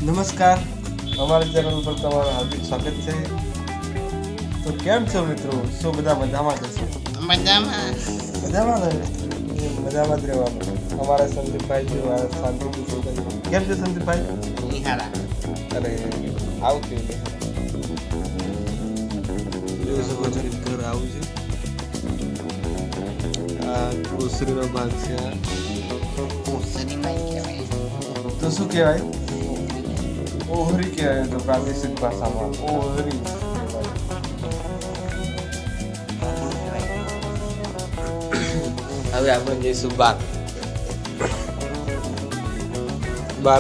નમસ્કાર, અમારી ચેનલ પર તમારું હાર્દિક સ્વાગત છે. તો કેમ છો મિત્રો? શું બધા મજામાં જશો? મજામાં ને મજામાં જ રહેવાનું. અમારા સંદીપભાઈ જેવા શાંતિથી બોલતા. કેમ છે સંદીપભાઈ? નિહાળા અને આવું કેવું જોઈ શકો છો ઘર આવું છે. આ ઓસરીનો ભાગ છે. ઓસરી નહીં કહેવાય, તો શું કહેવાય? ઓહરી કહેવાય. તો પ્રાદેશિક ભાષામાં ઓહરી કહેવાય. હવે આપણે જઈશું બહાર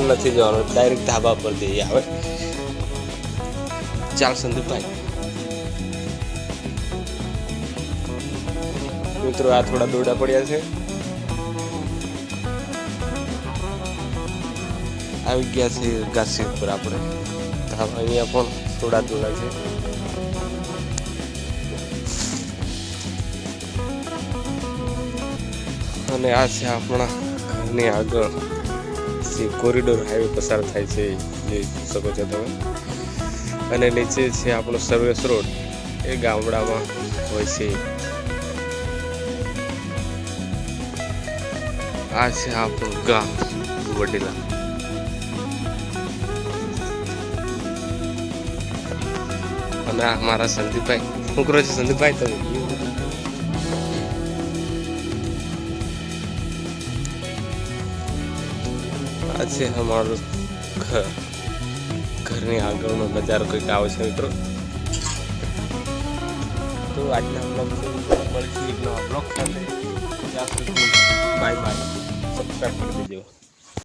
નથી જવાનું, ડાયરેક્ટ ધાબા પર જઈએ. આવે ચાલ સંદીપભાઈ. મિત્રો આ થોડા દોરડા પડ્યા છે. આવી ગયા છે ઘાસી ઉપર આપણે. અહીંયા પણ થોડા દોરડા છે. અને આ છે આપણા ઘરની આગળ જે કોરિડોર હાઈવે પસાર થાય છે, જોઈ શકો છો તમે. અને નીચે છે આપણો સર્વિસ રોડ, એ ગામડામાં હોય છે. આ છે આપણું ગામ વડીલા. અને આ મારા સંદીપભાઈ. શું કરો છો સંદીપભાઈ તમે? આ છે અમારું ઘર. ઘરની આગળનો નજારો કંઈક આવે છે મિત્રો. તો આજના બ્લોગ મળીશું એક નવા બ્લોગ સાથે. Bye bye. સબસ્ક્રાઈબ કરી દેજો.